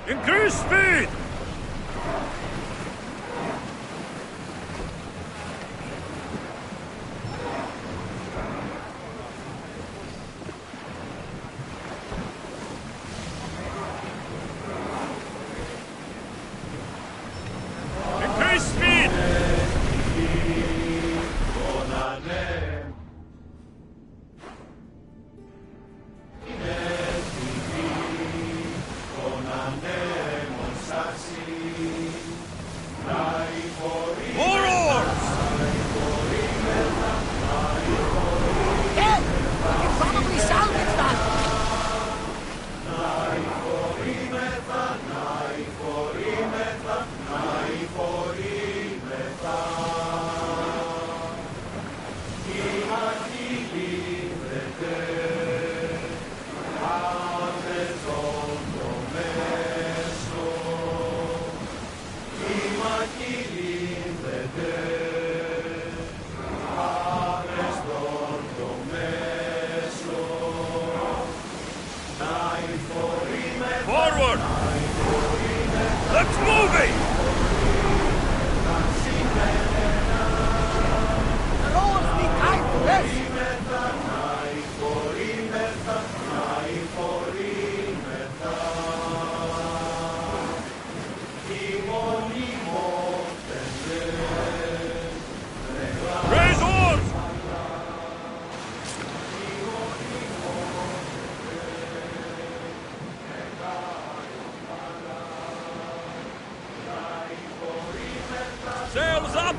Increase speed! Increase speed! More oars! Dead! We can probably salvage that! Forward! Let's move it! The rowers need time to rest! Raise oars! Sails up!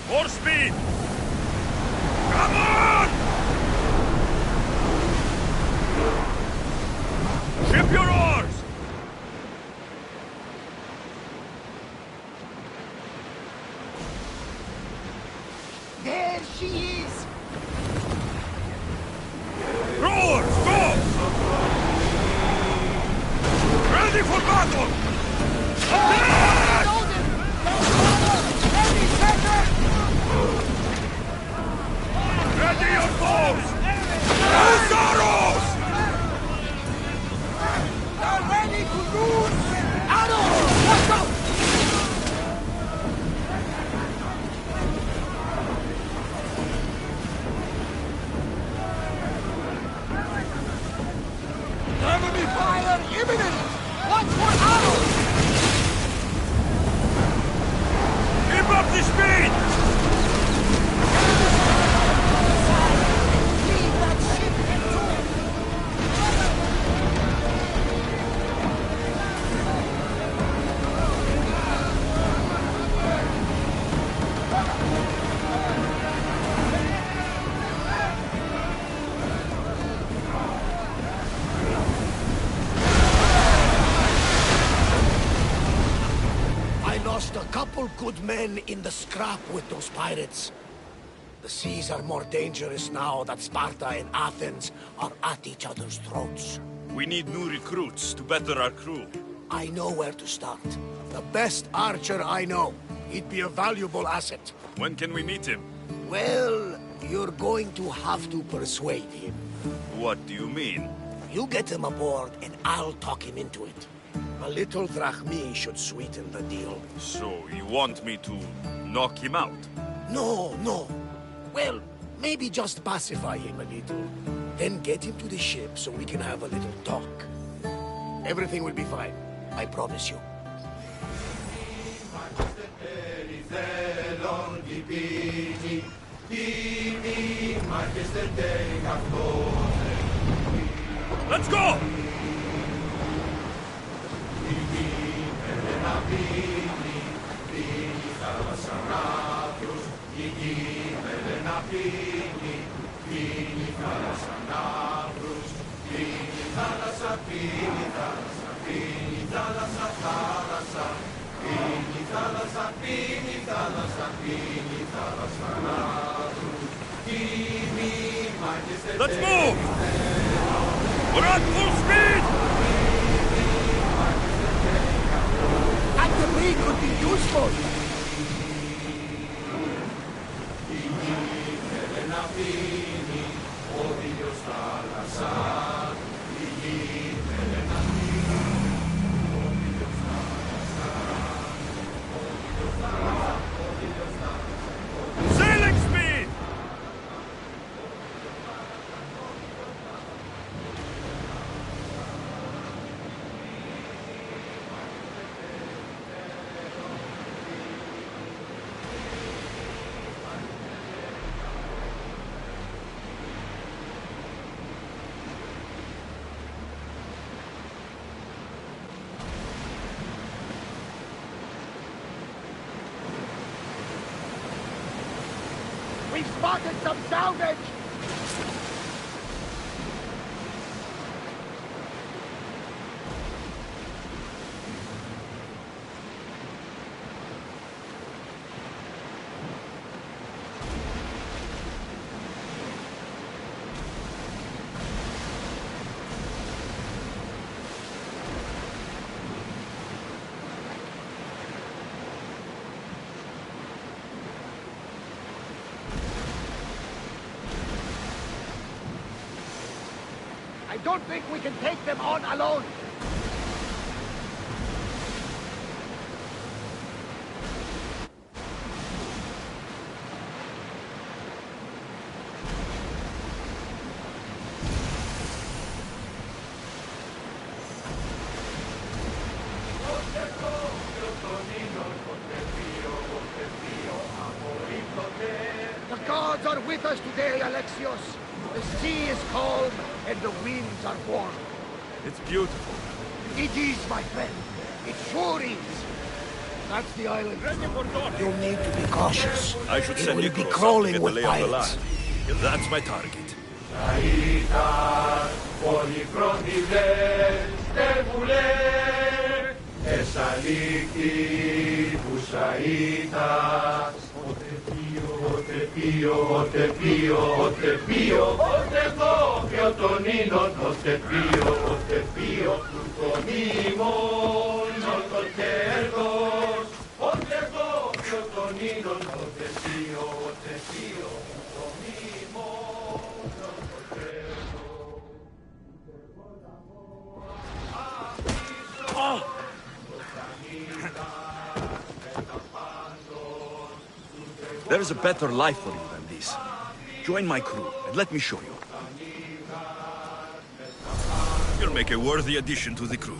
More speed! Come on! Ship your oars! There she is! Rowers, go! Ready for battle! Attack! Loaded! Heavy sector! Ready your bows! Use arrows! They're ready to use! Arrows! Watch out! Enemy fire imminent! Watch for arrows! Keep up the speed! Leave that ship in two! I lost a couple good men in the scrap with those pirates. The seas are more dangerous now that Sparta and Athens are at each other's throats. We need new recruits to better our crew. I know where to start. The best archer I know. He'd be a valuable asset. When can we meet him? Well, you're going to have to persuade him. What do you mean? You get him aboard and I'll talk him into it. A little drachmi should sweeten the deal. So, you want me to knock him out? No, no. Well, maybe just pacify him a little. Then get him to the ship so we can have a little talk. Everything will be fine. I promise you. Let's go! Let's move! We're at full speed! That debris could be useful. Sailing speed! We've spotted some salvage! I don't think we can take them on alone. The gods are with us today, Alexios. The sea is calm and the winds are warm. It's beautiful. It is, my friend. It sure is. That's the island. You'll need to be cautious. I should It send will you be to crawling get the with lay of the pirates. land. That's my target. There is a better life for you than this. Join my crew, and let me show you. You'll make a worthy addition to the crew.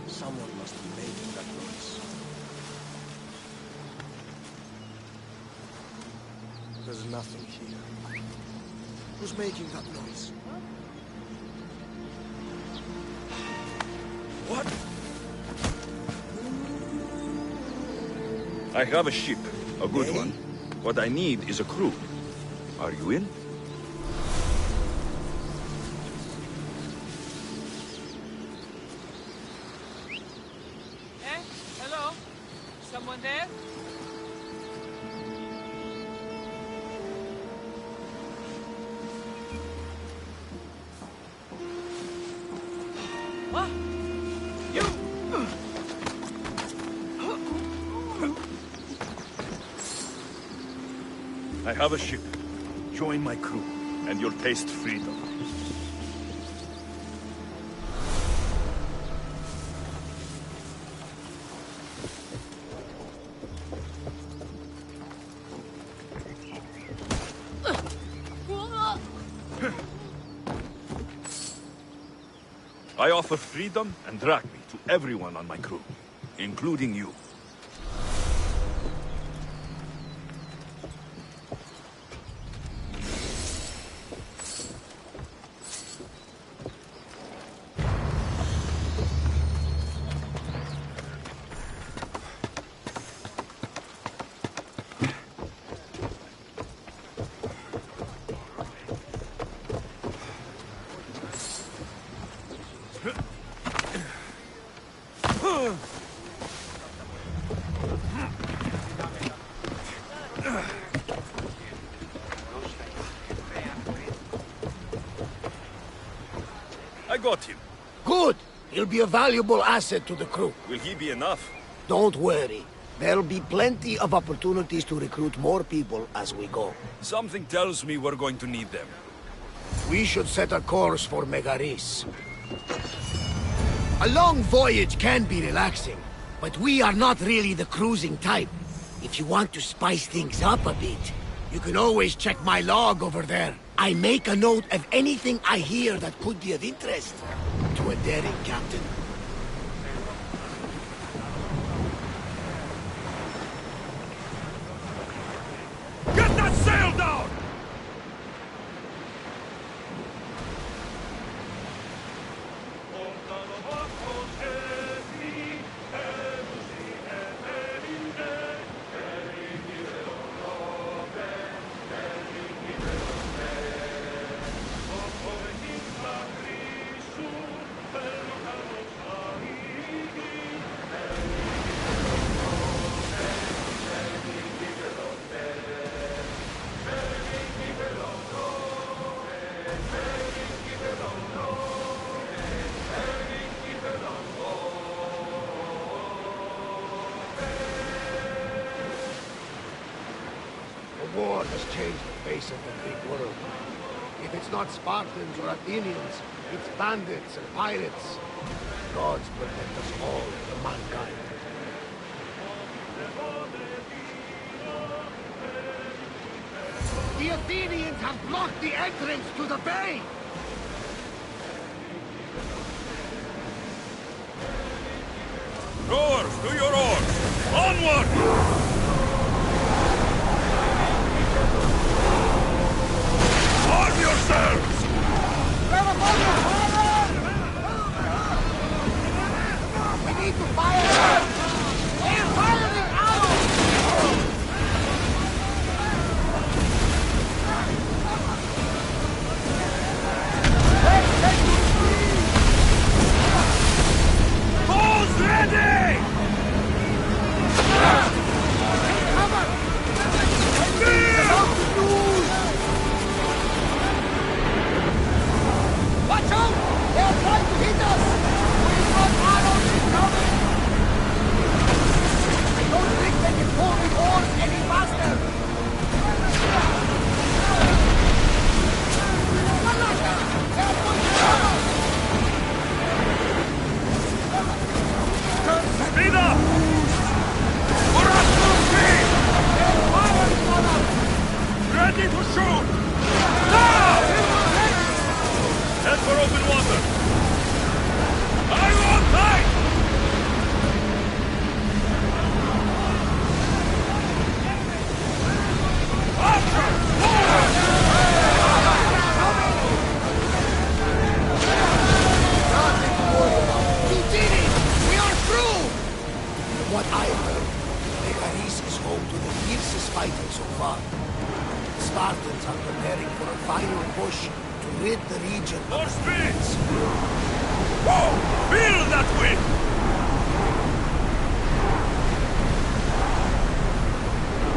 Someone must be making that noise. There's nothing here. Who's making that noise? What? I have a ship. A good one. What I need is a crew. Are you in? Eh? Hello? Someone there? Huh? You! I have a ship. Join my crew, and you'll taste freedom. I offer freedom and drachmi to everyone on my crew, including you. I got him. Good! He'll be a valuable asset to the crew. Will he be enough? Don't worry. There'll be plenty of opportunities to recruit more people as we go. Something tells me we're going to need them. We should set a course for Megaris. A long voyage can be relaxing, but we are not really the cruising type. If you want to spice things up a bit, you can always check my log over there. I make a note of anything I hear that could be of interest to a daring captain. Get that sail down! The war has changed the face of the Greek world. If it's not Spartans or Athenians, it's bandits and pirates. Gods protect us all, the mankind. The Athenians have blocked the entrance to the bay! Rowers, to your oars! Onward! Arm yourselves! We need to fire! They're firing arrows! Bows ready! Cover! Watch out! They are trying to hit us! We've got arrows incoming! I don't think they can pull the oars any faster! Speed up! We're at full speed! They're firing on us! Ready to shoot! Now! Head for open water! I'm on tight! Archer! Forward! Nothing to worry about. You did it! We are through! From what I've heard, Megaris is home to the fiercest fighting so far. Spartans are preparing for a final push to rid the region. More spirits! Whoa! Feel that wind!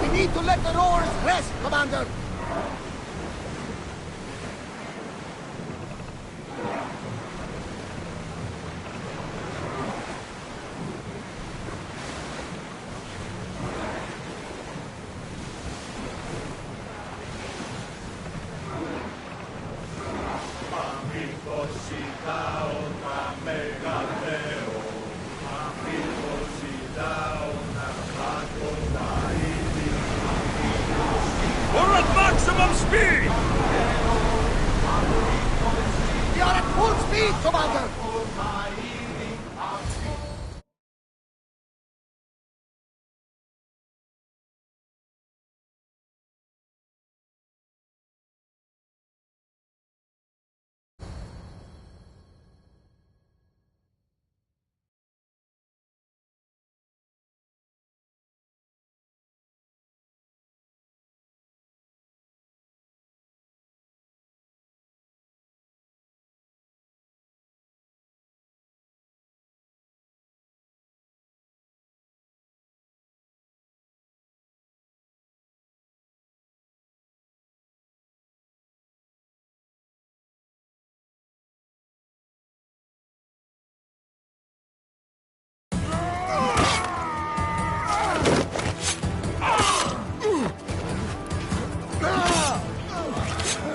We need to let the roars rest, Commander! We're at maximum speed! We are at full speed, Commander!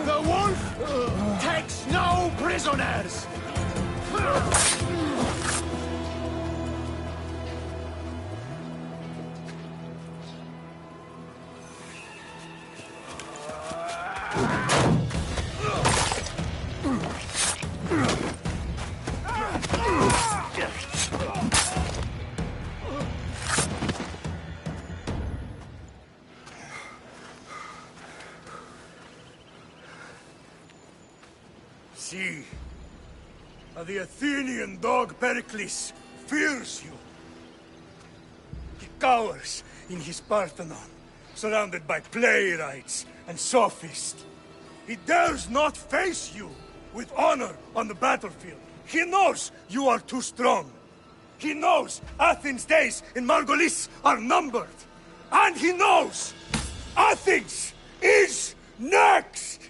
The wolf takes no prisoners! See, the Athenian dog Pericles fears you. He cowers in his Parthenon, surrounded by playwrights and sophists. He dares not face you with honor on the battlefield. He knows you are too strong. He knows Athens' days in Margolis are numbered. And he knows Athens is next!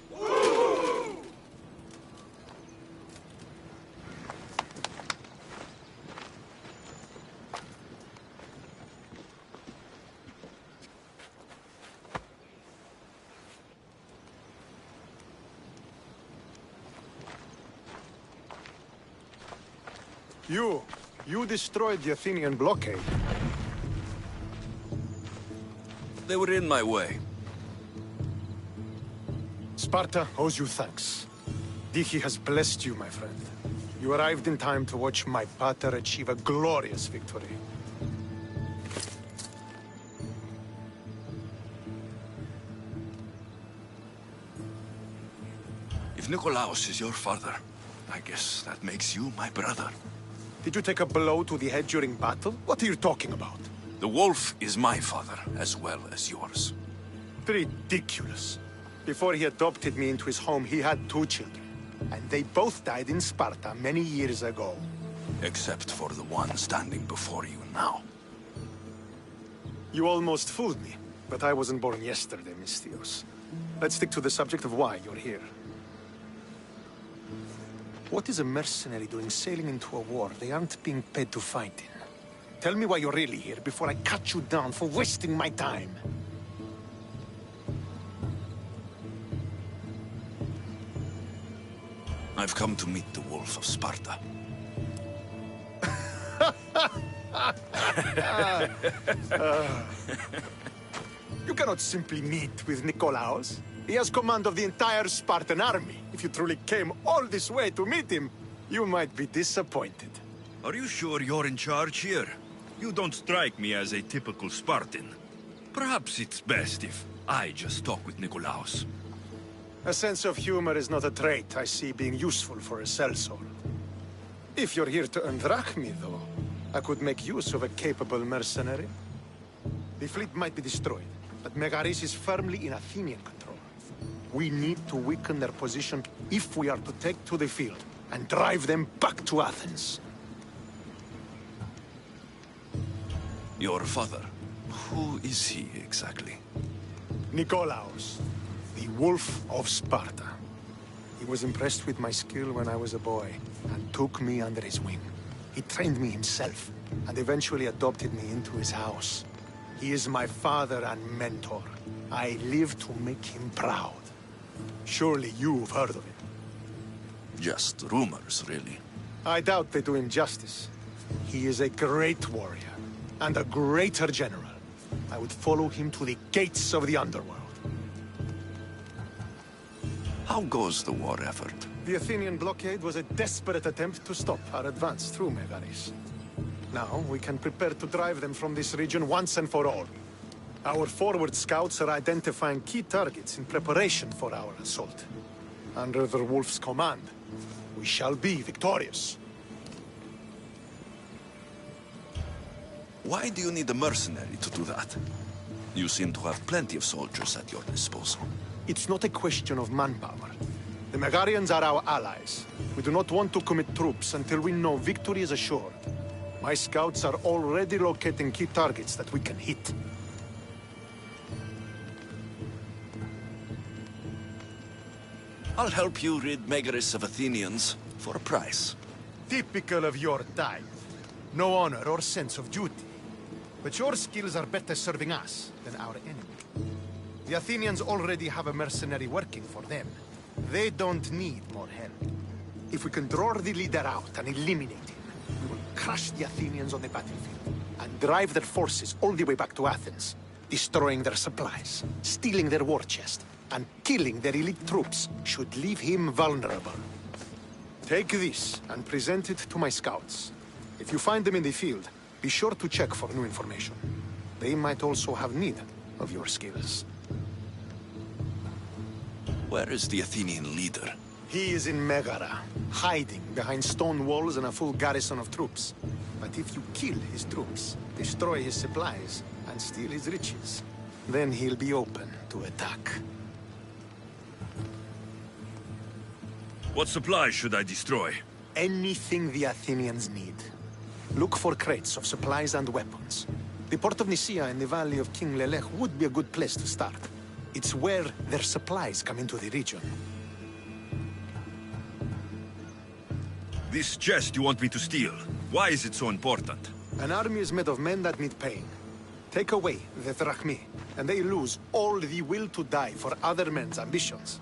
You destroyed the Athenian blockade. They were in my way. Sparta owes you thanks. Diki has blessed you, my friend. You arrived in time to watch my pater achieve a glorious victory. If Nikolaos is your father, I guess that makes you my brother. Did you take a blow to the head during battle? What are you talking about? The wolf is my father, as well as yours. Ridiculous. Before he adopted me into his home, he had 2 children. And they both died in Sparta many years ago. Except for the one standing before you now. You almost fooled me, but I wasn't born yesterday, Mystios. Let's stick to the subject of why you're here. What is a mercenary doing sailing into a war they aren't being paid to fight in? Tell me why you're really here before I cut you down for wasting my time. I've come to meet the Wolf of Sparta. You cannot simply meet with Nikolaos. He has command of the entire Spartan army. If you truly came all this way to meet him, you might be disappointed. Are you sure you're in charge here? You don't strike me as a typical Spartan. Perhaps it's best if I just talk with Nikolaos. A sense of humor is not a trait I see being useful for a sellsword. If you're here to earn drachmi, though, I could make use of a capable mercenary. The fleet might be destroyed, but Megaris is firmly in Athenian control. We need to weaken their position if we are to take to the field and drive them back to Athens. Your father, who is he exactly? Nikolaos, the Wolf of Sparta. He was impressed with my skill when I was a boy and took me under his wing. He trained me himself and eventually adopted me into his house. He is my father and mentor. I live to make him proud. Surely you've heard of him. Just rumors, really. I doubt they do him justice. He is a great warrior and a greater general. I would follow him to the gates of the underworld. How goes the war effort? The Athenian blockade was a desperate attempt to stop our advance through Megaris. Now we can prepare to drive them from this region once and for all. Our forward scouts are identifying key targets in preparation for our assault. Under the Wolf's command, we shall be victorious. Why do you need a mercenary to do that? You seem to have plenty of soldiers at your disposal. It's not a question of manpower. The Megarians are our allies. We do not want to commit troops until we know victory is assured. My scouts are already locating key targets that we can hit. I'll help you rid Megaris of Athenians for a price. Typical of your type. No honor or sense of duty. But your skills are better serving us than our enemy. The Athenians already have a mercenary working for them. They don't need more help. If we can draw the leader out and eliminate him, we will crush the Athenians on the battlefield and drive their forces all the way back to Athens, destroying their supplies, stealing their war chest, and killing their elite troops should leave him vulnerable. Take this and present it to my scouts. If you find them in the field, be sure to check for new information. They might also have need of your skills. Where is the Athenian leader? He is in Megara, hiding behind stone walls and a full garrison of troops. But if you kill his troops, destroy his supplies, and steal his riches, then he'll be open to attack. What supplies should I destroy? Anything the Athenians need. Look for crates of supplies and weapons. The port of Nicaea in the valley of King Lelech would be a good place to start. It's where their supplies come into the region. This chest you want me to steal, why is it so important? An army is made of men that need pain. Take away the drachmi, and they lose all the will to die for other men's ambitions.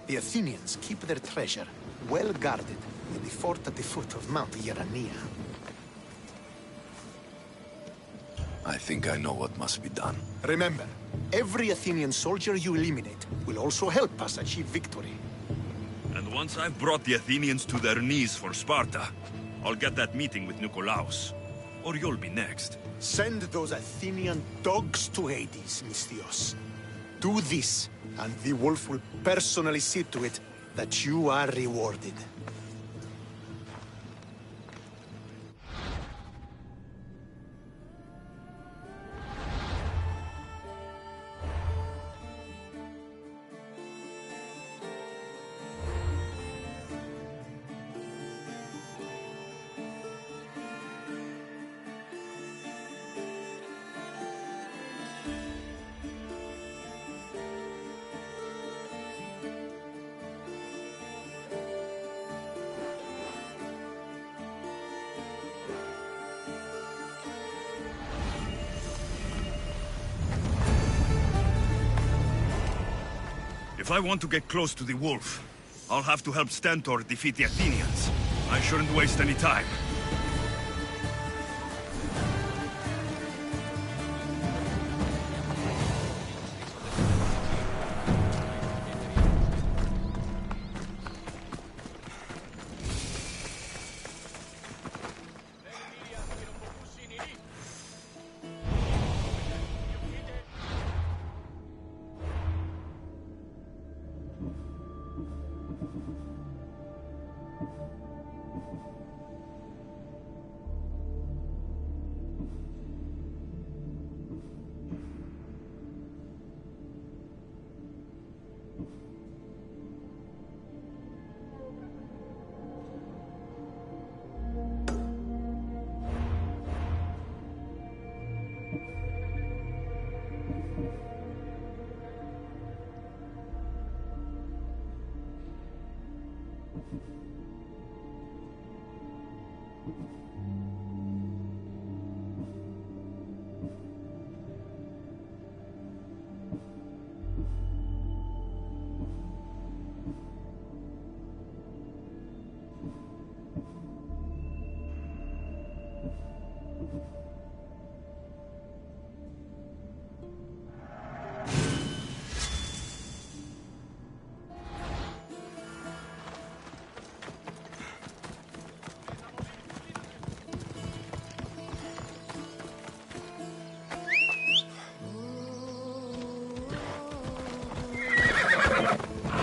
The Athenians keep their treasure well guarded in the fort at the foot of Mount Yerania. I think I know what must be done. Remember, every Athenian soldier you eliminate will also help us achieve victory. And once I've brought the Athenians to their knees for Sparta, I'll get that meeting with Nikolaos. Or you'll be next. Send those Athenian dogs to Hades, Misthios. Do this, and the wolf will personally see to it that you are rewarded. If I want to get close to the wolf, I'll have to help Stentor defeat the Athenians. I shouldn't waste any time.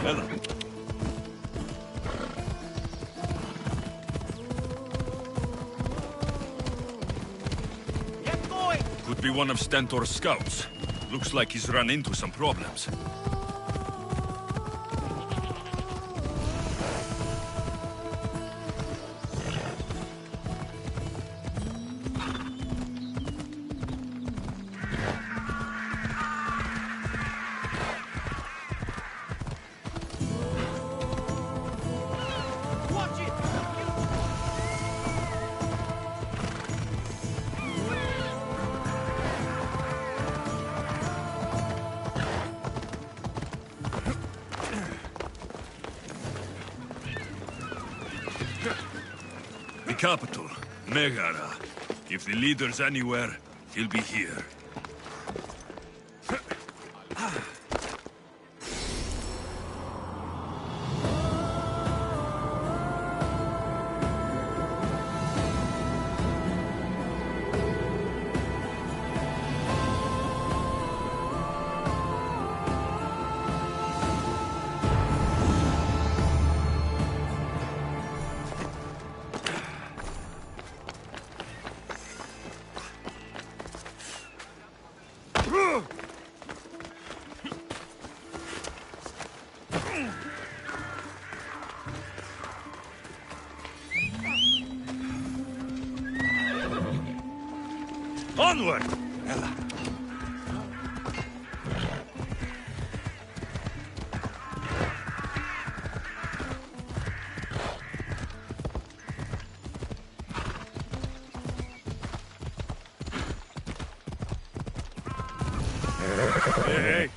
Ella. Get going! Could be one of Stentor's scouts. Looks like he's run into some problems. Watch it! The capital, Megara. If the leader's anywhere, he'll be here. Onward! Ella. Hey!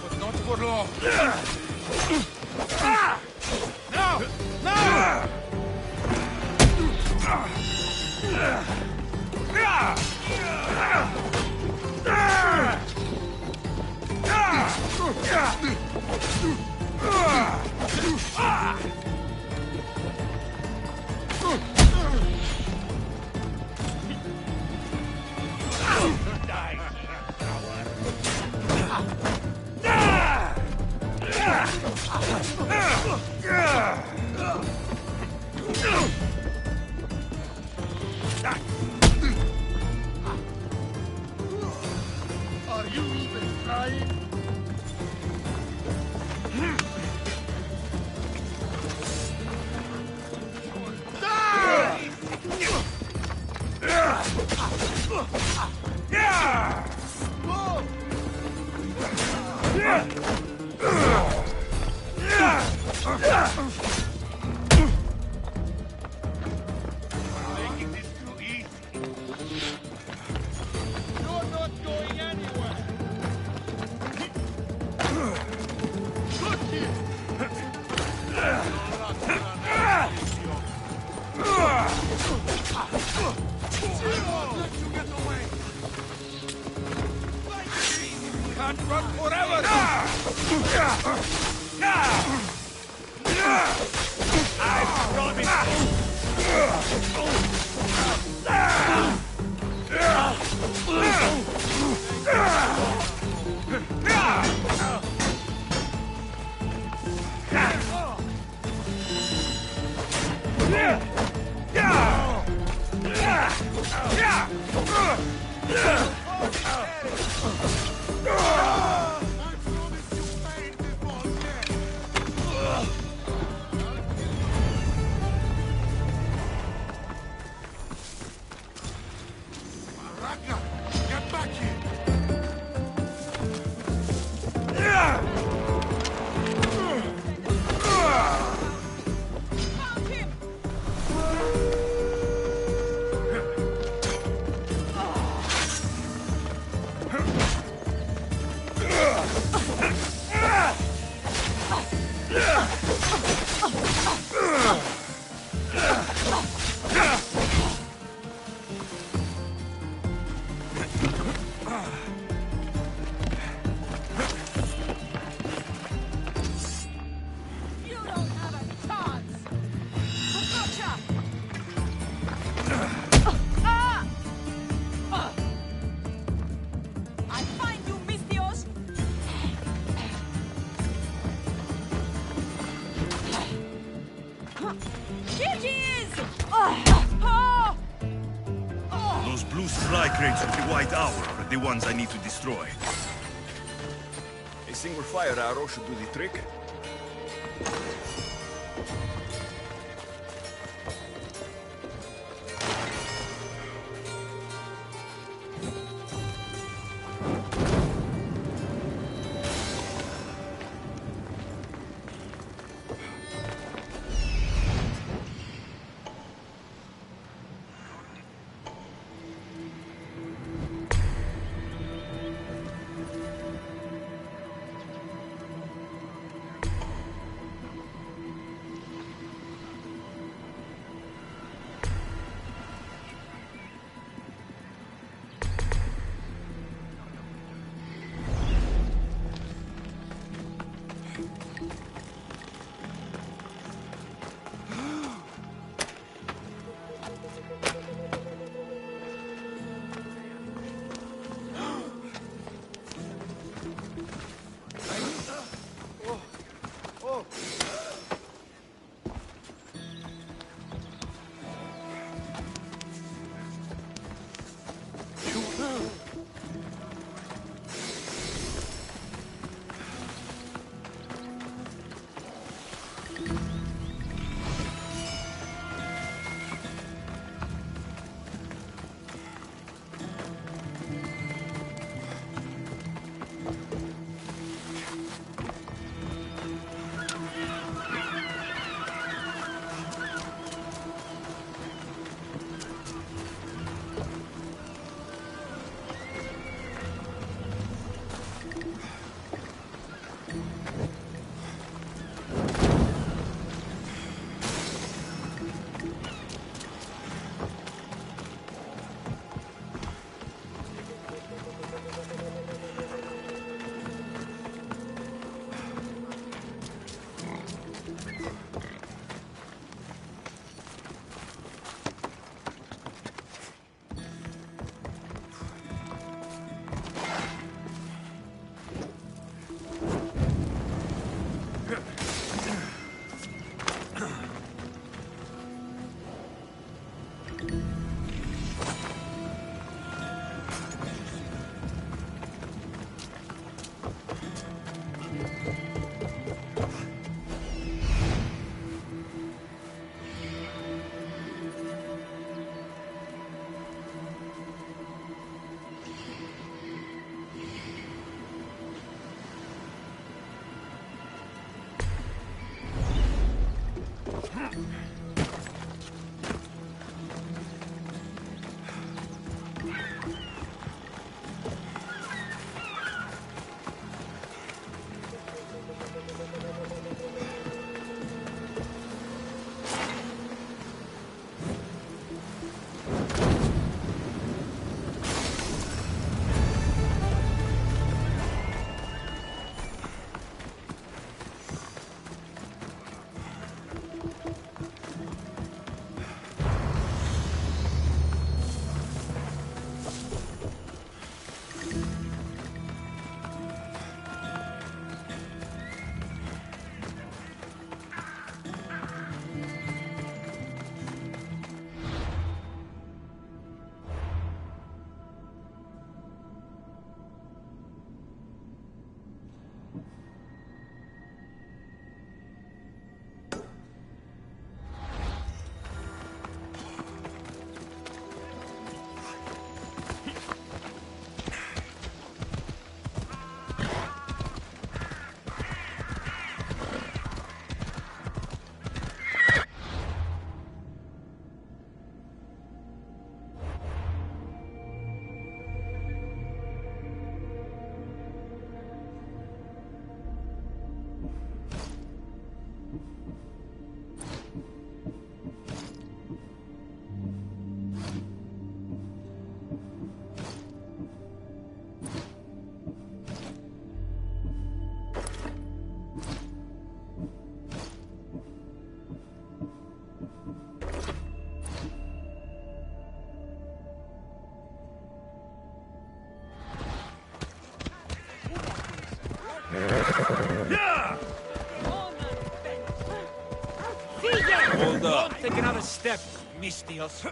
But not for long. Are you even trying? Making this too easy. You're not going anywhere. Good kid. Let you get away. Can't run forever! I promise. Ragnar, get back here! Found him! You don't have a chance! Gotcha! I find you, Mistios! Here he is! Those blue supply crates with the white owl are the ones I need to destroy. A single fire arrow should do the trick. Hold up. Don't take another step, Mistios.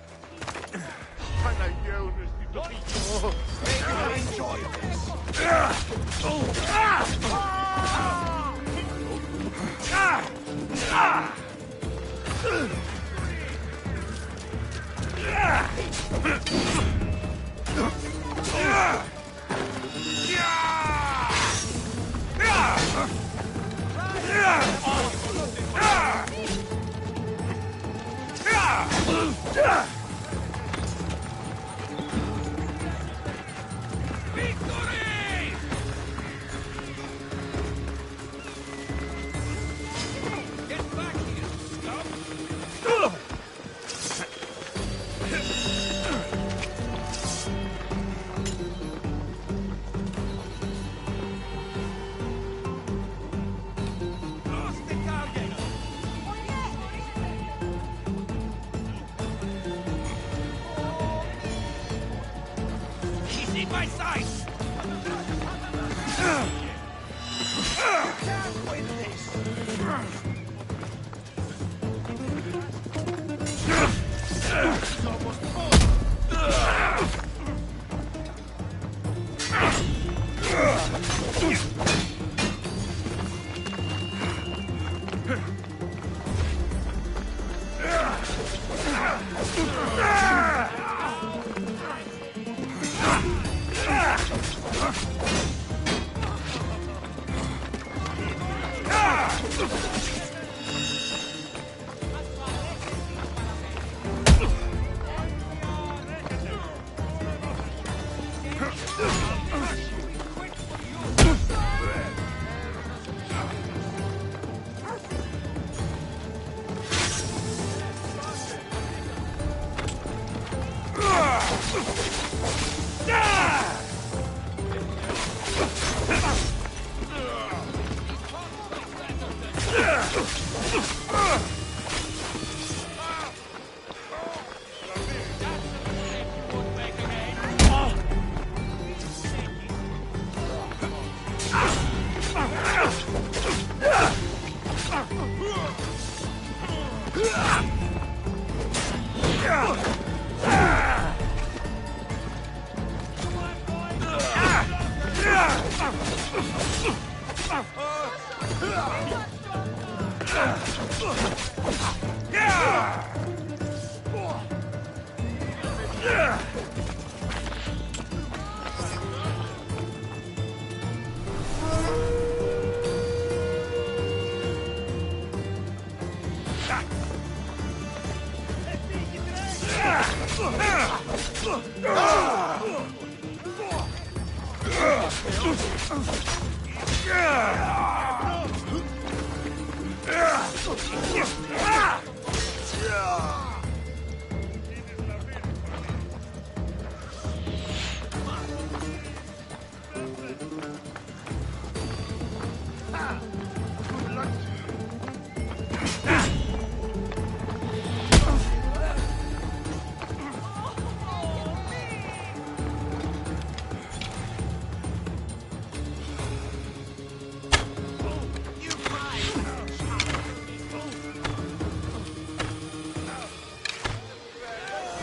My size! Can't win this!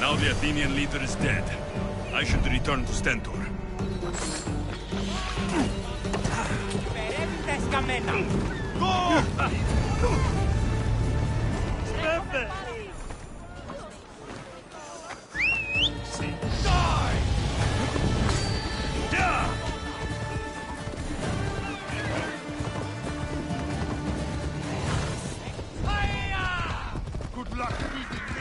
Now the Athenian leader is dead. I should return to Stentor. Good luck beating me.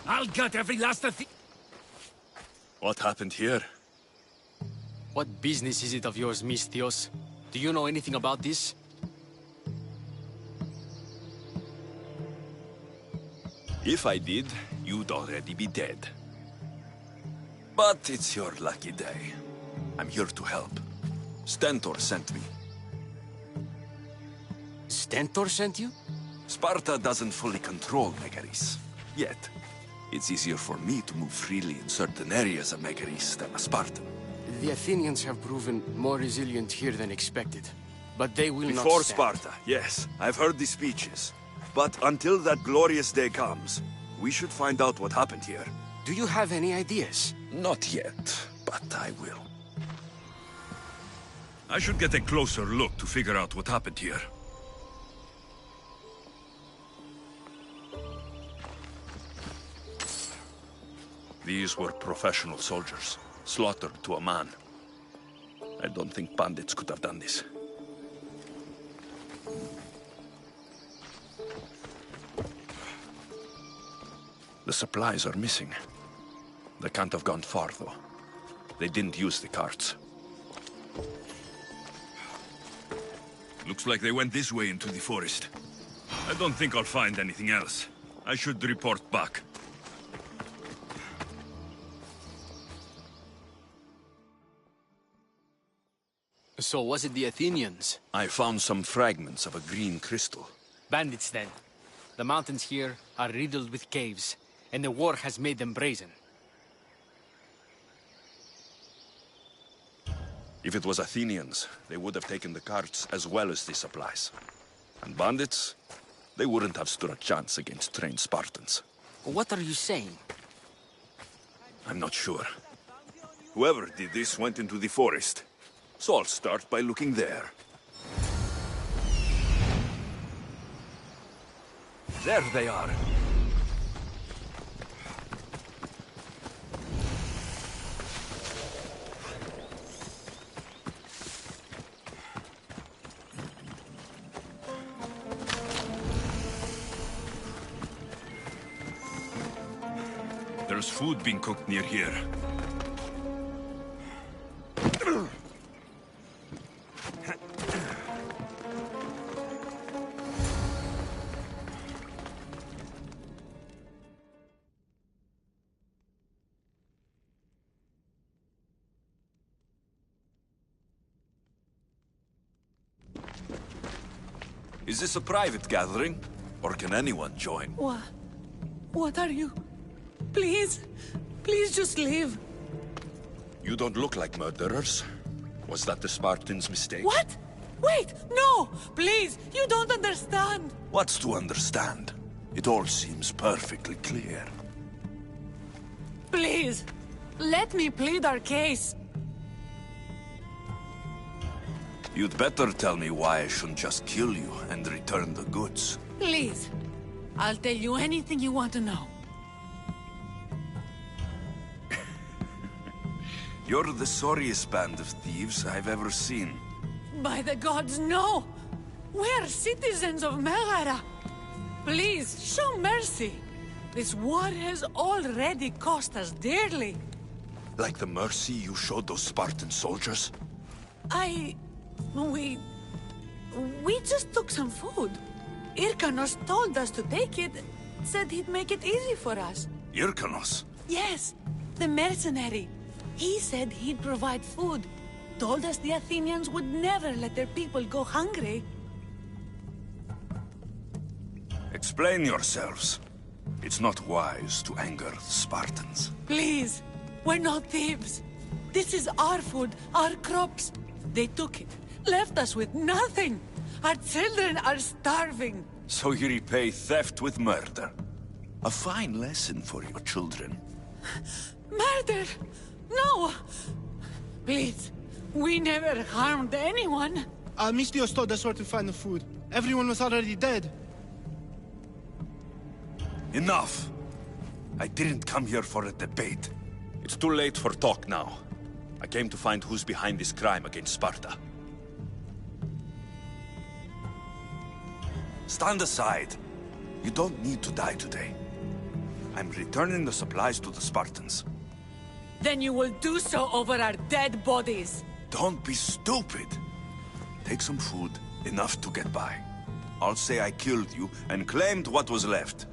I'll gut every last of the... What happened here? What business is it of yours, Mistios? Do you know anything about this? If I did, you'd already be dead. But it's your lucky day. I'm here to help. Stentor sent me. Stentor sent you? Sparta doesn't fully control Megaris. Yet. It's easier for me to move freely in certain areas of Megaris than a Spartan. The Athenians have proven more resilient here than expected. But they will not Before stand. Sparta, yes. I've heard the speeches. But until that glorious day comes, we should find out what happened here. Do you have any ideas? Not yet, but I will. I should get a closer look to figure out what happened here. These were professional soldiers, slaughtered to a man. I don't think bandits could have done this. The supplies are missing. They can't have gone far, though. They didn't use the carts. Looks like they went this way into the forest. I don't think I'll find anything else. I should report back. So was it the Athenians? I found some fragments of a green crystal. Bandits, then. The mountains here are riddled with caves, and the war has made them brazen. If it was Athenians, they would have taken the carts as well as the supplies. And bandits, they wouldn't have stood a chance against trained Spartans. What are you saying? I'm not sure. Whoever did this went into the forest. So I'll start by looking there. There they are. There's food being cooked near here. Is this a private gathering? Or can anyone join? What are you? Please, please just leave. You don't look like murderers. Was that the Spartans' mistake? What? Wait, no! Please, you don't understand. What's to understand? It all seems perfectly clear. Please, let me plead our case. You'd better tell me why I shouldn't just kill you and return the goods. Please, I'll tell you anything you want to know. You're the sorriest band of thieves I've ever seen. By the gods, no! We're citizens of Megara. Please, show mercy. This war has already cost us dearly. Like the mercy you showed those Spartan soldiers? We just took some food. Irkanos told us to take it, said he'd make it easy for us. Irkanos? Yes, the mercenary. He said he'd provide food. Told us the Athenians would never let their people go hungry. Explain yourselves. It's not wise to anger the Spartans. Please, we're not thieves. This is our food, our crops. They took it, left us with nothing. Our children are starving. So you repay theft with murder. A fine lesson for your children. Murder! No! Please, we never harmed anyone. Mistios told us where to find the food. Everyone was already dead. Enough! I didn't come here for a debate. It's too late for talk now. I came to find who's behind this crime against Sparta. Stand aside. You don't need to die today. I'm returning the supplies to the Spartans. Then you will do so over our dead bodies. Don't be stupid. Take some food, enough to get by. I'll say I killed you and claimed what was left.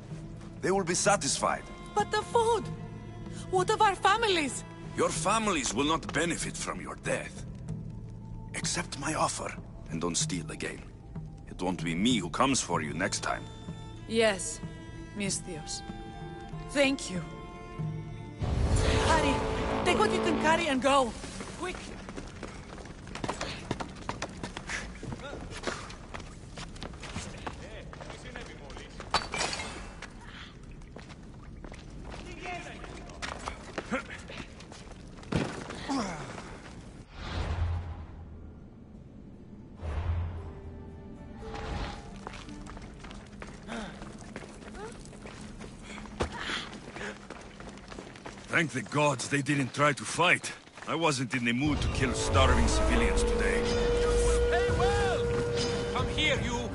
They will be satisfied. But the food! What of our families? Your families will not benefit from your death. Accept my offer, and don't steal again. It won't be me who comes for you next time. Yes, Mistios. Thank you. Hurry! Take what you can carry and go! Quick! Thank the gods they didn't try to fight. I wasn't in the mood to kill starving civilians today. Hey, well! Come here, you!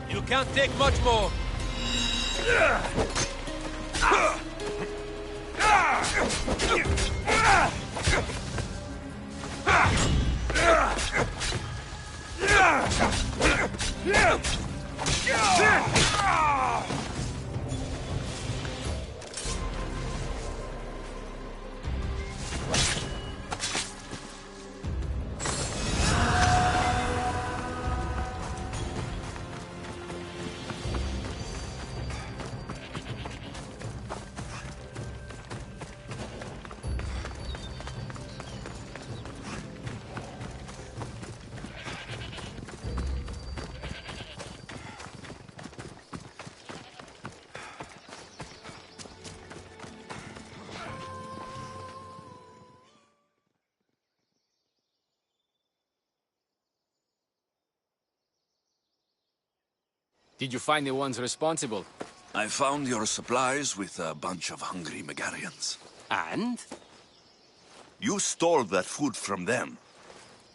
You can't take much more. Did you find the ones responsible? I found your supplies with a bunch of hungry Megarians. And? You stole that food from them.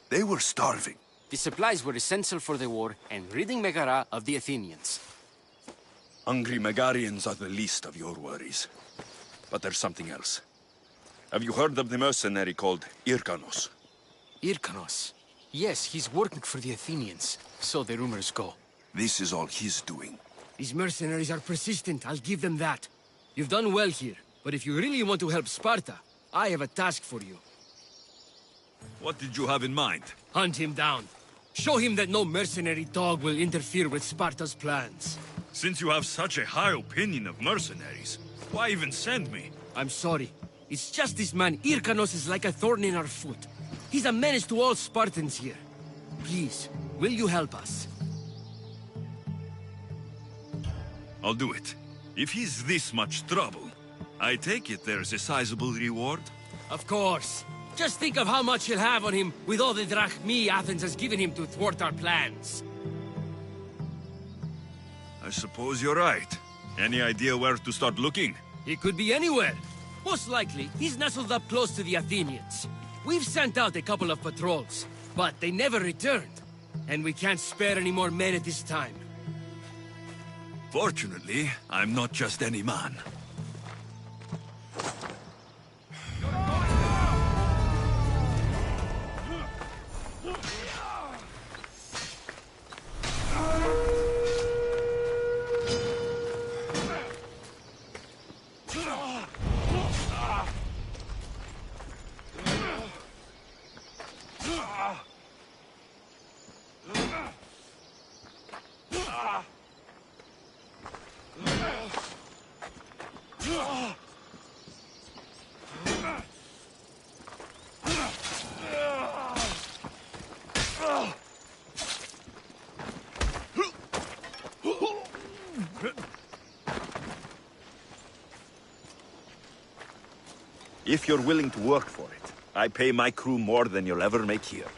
They were starving. The supplies were essential for the war and ridding Megara of the Athenians. Hungry Megarians are the least of your worries. But there's something else. Have you heard of the mercenary called Irkanos? Irkanos? Yes, he's working for the Athenians. So the rumors go. This is all he's doing. These mercenaries are persistent, I'll give them that. You've done well here, but if you really want to help Sparta, I have a task for you. What did you have in mind? Hunt him down. Show him that no mercenary dog will interfere with Sparta's plans. Since you have such a high opinion of mercenaries, why even send me? I'm sorry. It's just this man, Irkanos, is like a thorn in our foot. He's a menace to all Spartans here. Please, will you help us? I'll do it. If he's this much trouble, I take it there's a sizable reward? Of course. Just think of how much he'll have on him with all the drachmi Athens has given him to thwart our plans. I suppose you're right. Any idea where to start looking? He could be anywhere. Most likely, he's nestled up close to the Athenians. We've sent out a couple of patrols, but they never returned. And we can't spare any more men at this time. Fortunately, I'm not just any man. If you're willing to work for it, I pay my crew more than you'll ever make here.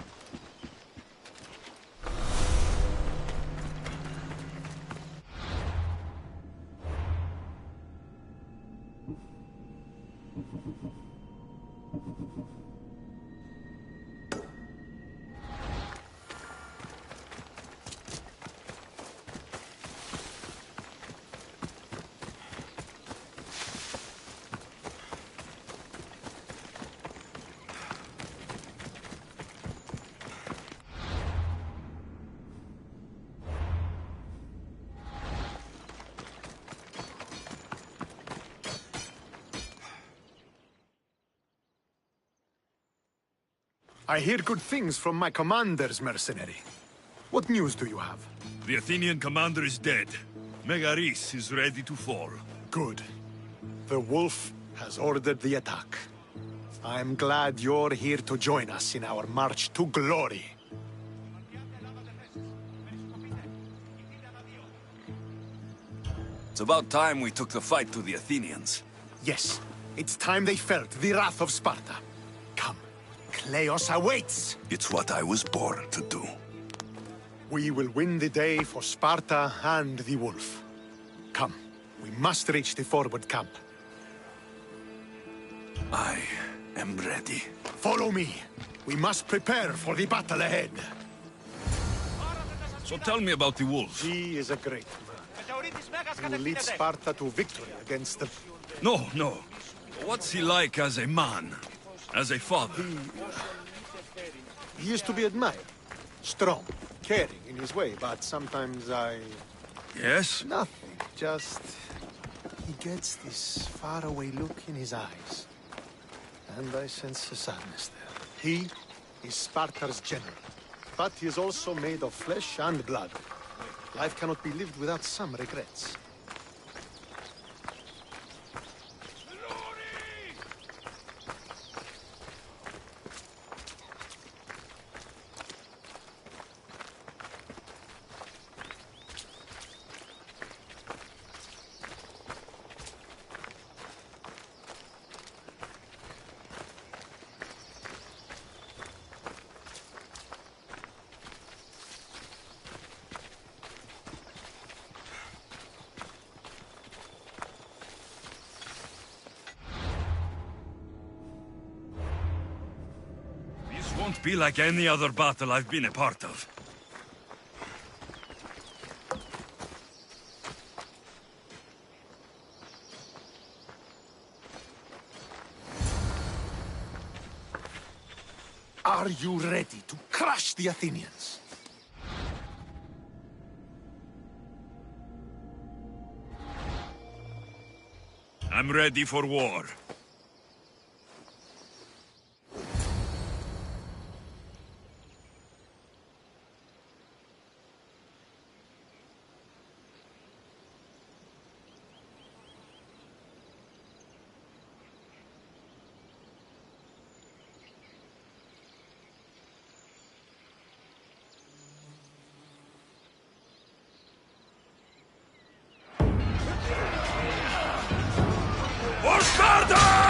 I hear good things from my commanders, mercenary. What news do you have? The Athenian commander is dead. Megaris is ready to fall. Good. The wolf has ordered the attack. I'm glad you're here to join us in our march to glory. It's about time we took the fight to the Athenians. Yes, it's time they felt the wrath of Sparta. Come, Kleos awaits! It's what I was born to do. We will win the day for Sparta and the wolf. Come, we must reach the forward camp. I am ready. Follow me. We must prepare for the battle ahead. So tell me about the wolf. He is a great man. He will lead Sparta to victory against the... No, no. What's he like as a man? As a father? He is to be admired. Strong, caring in his way, but sometimes I... Yes? Nothing, just... He gets this faraway look in his eyes. And I sense a sadness there. He is Sparta's general, but he is also made of flesh and blood. Life cannot be lived without some regrets. won't be like any other battle I've been a part of. Are you ready to crush the Athenians? I'm ready for war. For Sparta!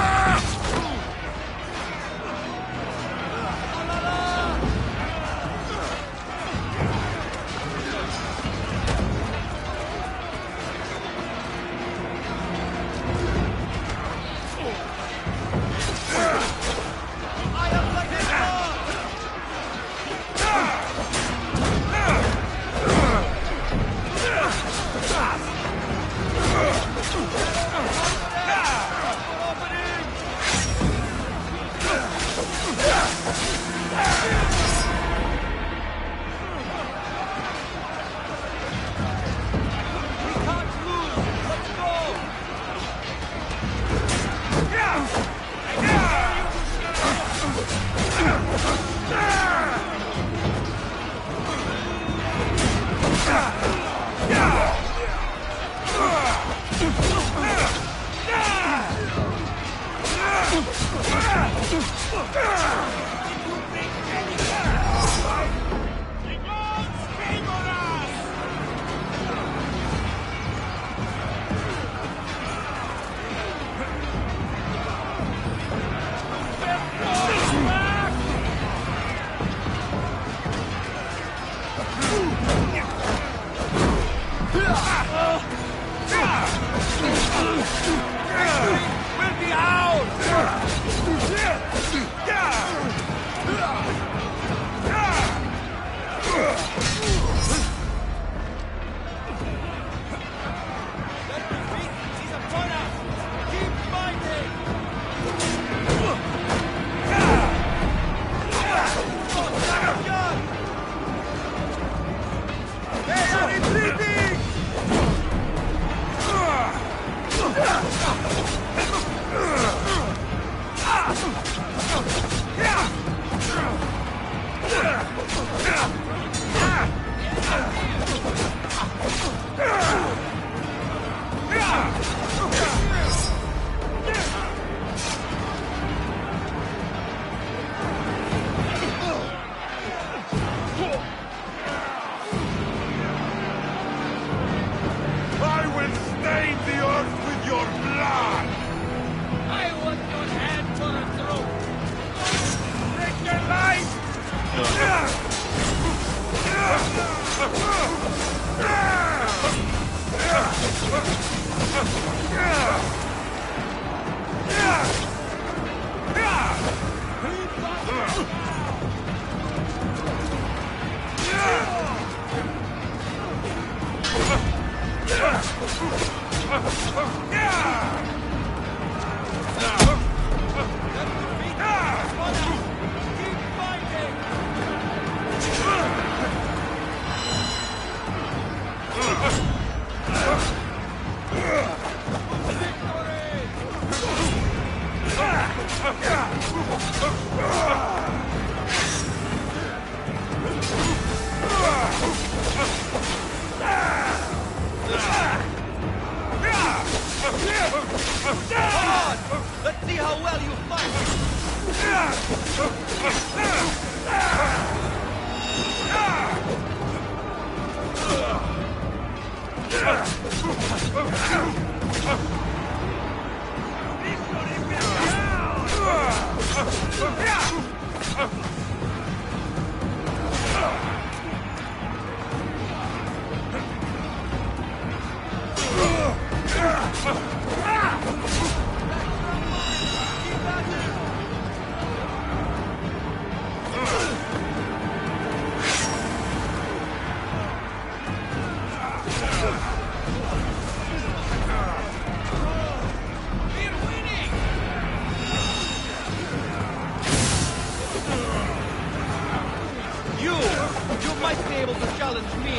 You might be able to challenge me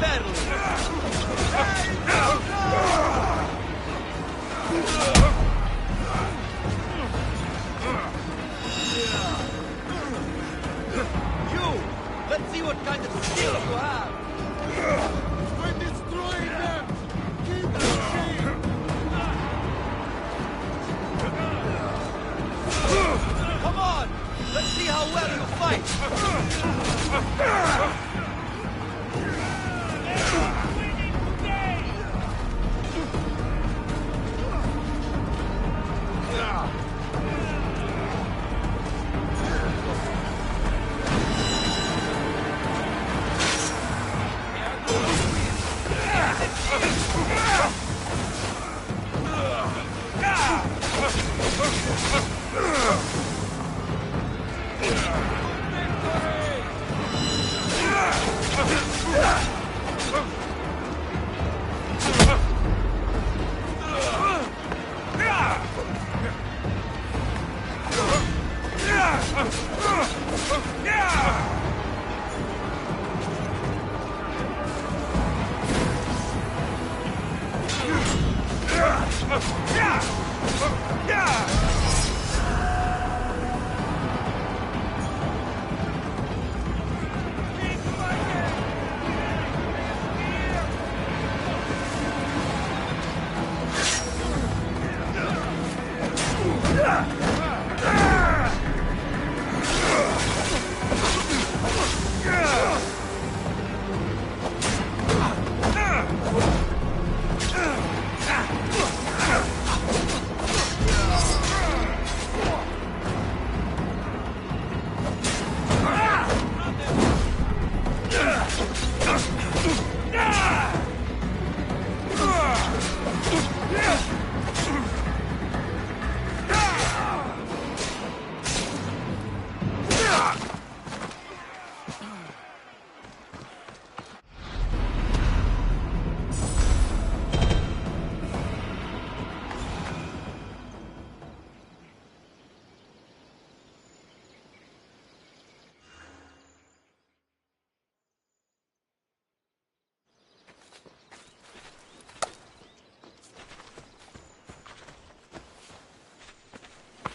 fairly. Let's see what kind of skill you have. We're destroying them! Keep pushing! Come on! Let's see how well you fight!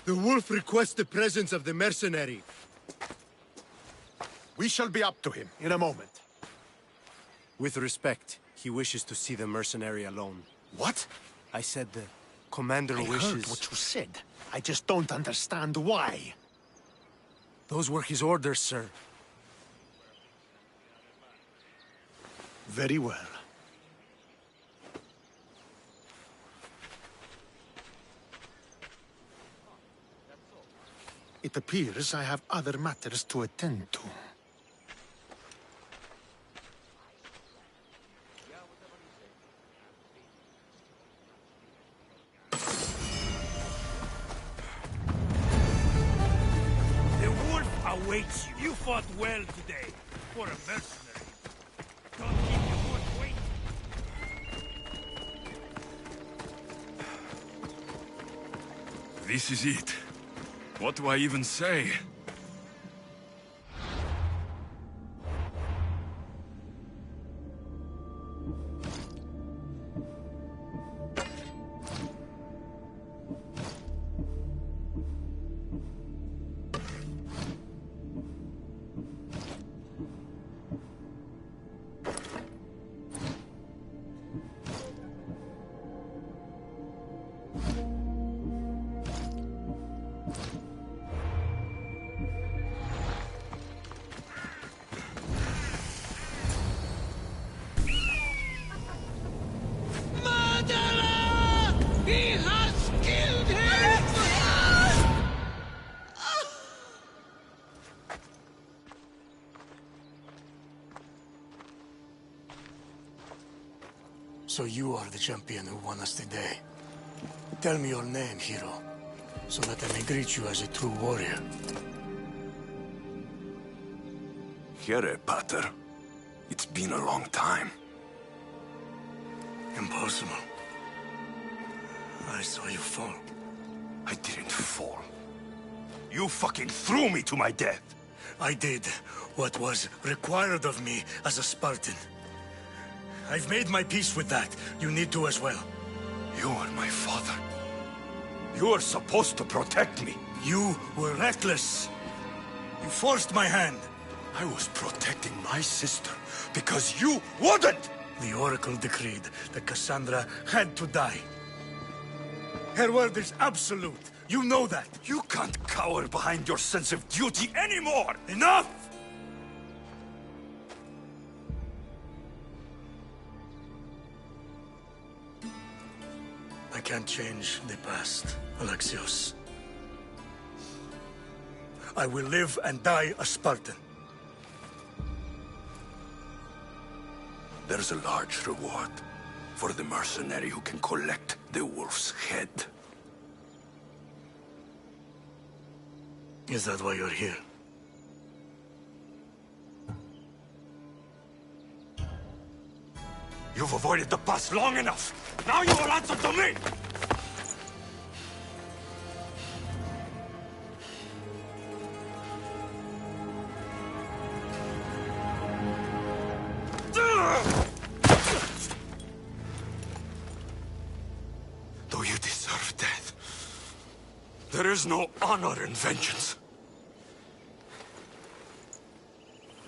The wolf requests the presence of the mercenary. We shall be up to him in a moment. With respect, he wishes to see the mercenary alone. What? I said the commander I wishes... heard what you said. I just don't understand why. Those were his orders, sir. Very well. It appears I have other matters to attend to. The wolf awaits you. You fought well today, for a mercenary. Don't give you much weight. This is it. What do I even say? So you are the champion who won us today. Tell me your name, hero, so that I may greet you as a true warrior. Here, Pater. It's been a long time. Impossible. I saw you fall. I didn't fall. You fucking threw me to my death. I did what was required of me as a Spartan. I've made my peace with that. You need to as well. You are my father. You are supposed to protect me. You were reckless. You forced my hand. I was protecting my sister because you wouldn't! The Oracle decreed that Cassandra had to die. Her word is absolute. You know that. You can't cower behind your sense of duty anymore! Enough! I can't change the past, Alexios. I will live and die a Spartan. There's a large reward for the mercenary who can collect the wolf's head. Is that why you're here? You've avoided the past long enough. Now you will answer to me! Though you deserve death, there is no honor in vengeance.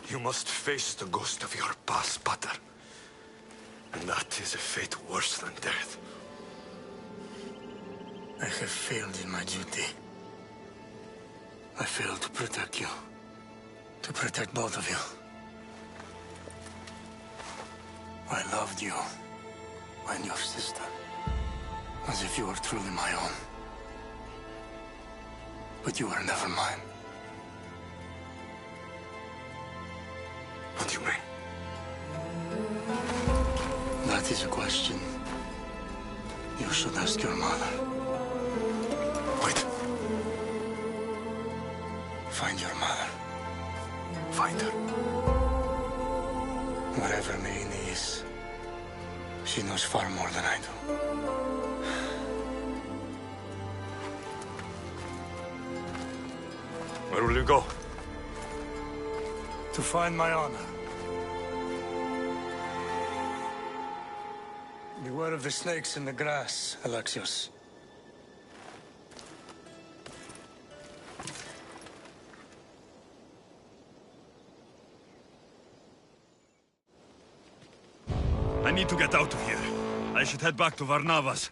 You must face the ghost of your past, Pater. And that is a fate worse than death. I have failed in my duty. I failed to protect you. To protect both of you. I loved you and your sister as if you were truly my own. But you were never mine. What do you mean? That is a question you should ask your mother. Wait. Find your mother. Find her. Wherever Merini is, she knows far more than I do. Where will you go? To find my honor. Beware of the snakes in the grass, Alexios. I need to get out of here. I should head back to Varnavas.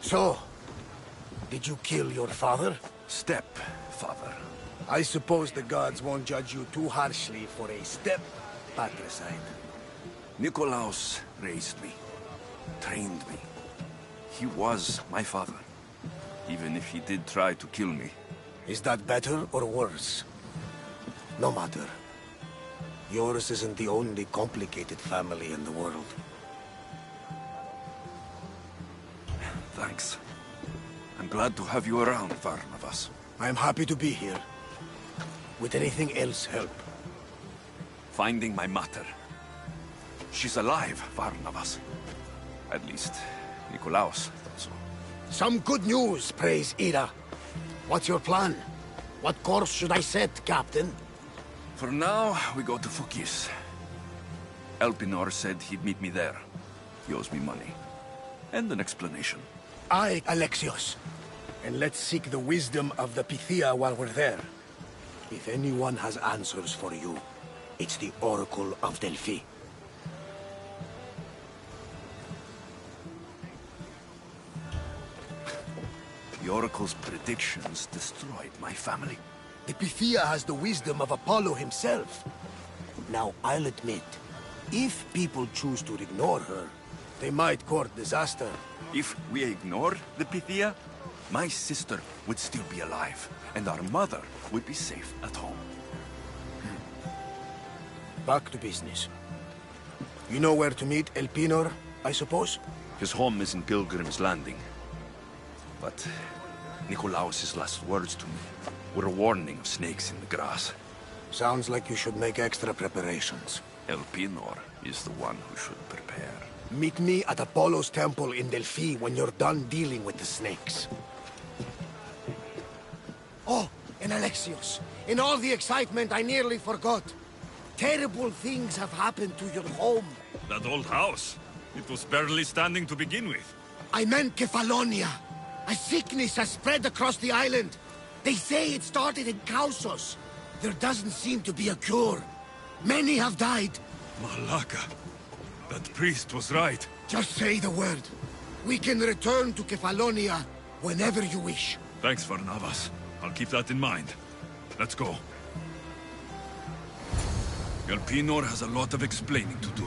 So, did you kill your father? Stepfather. I suppose the gods won't judge you too harshly for a step-patricide. Nikolaos raised me, trained me. He was my father, even if he did try to kill me. Is that better or worse? No matter. Yours isn't the only complicated family in the world. Thanks. I'm glad to have you around, Varnavas. I'm happy to be here. Would anything else help? Finding my mater. She's alive, Varnavas. At least, Nikolaos thought so. Some good news, praise Ira. What's your plan? What course should I set, Captain? For now, we go to Fukis. Elpinor said he'd meet me there. He owes me money. And an explanation. Aye, Alexios. And let's seek the wisdom of the Pythia while we're there. If anyone has answers for you, it's the Oracle of Delphi. The Oracle's predictions destroyed my family. The Pythia has the wisdom of Apollo himself. Now, I'll admit, if people choose to ignore her, they might court disaster. If we ignore the Pythia, my sister would still be alive, and our mother would be safe at home. Back to business. You know where to meet Elpinor, I suppose? His home is in Pilgrim's Landing. But Nikolaos' last words to me were a warning of snakes in the grass. Sounds like you should make extra preparations. Elpinor is the one who should prepare. Meet me at Apollo's temple in Delphi when you're done dealing with the snakes. Oh, and Alexios, in all the excitement I nearly forgot. Terrible things have happened to your home. That old house. It was barely standing to begin with. I meant Kefalonia. A sickness has spread across the island. They say it started in Kausos. There doesn't seem to be a cure. Many have died. Malaka. That priest was right. Just say the word. We can return to Kefalonia whenever you wish. Thanks, Varnavas. I'll keep that in mind. Let's go. Elpinor has a lot of explaining to do.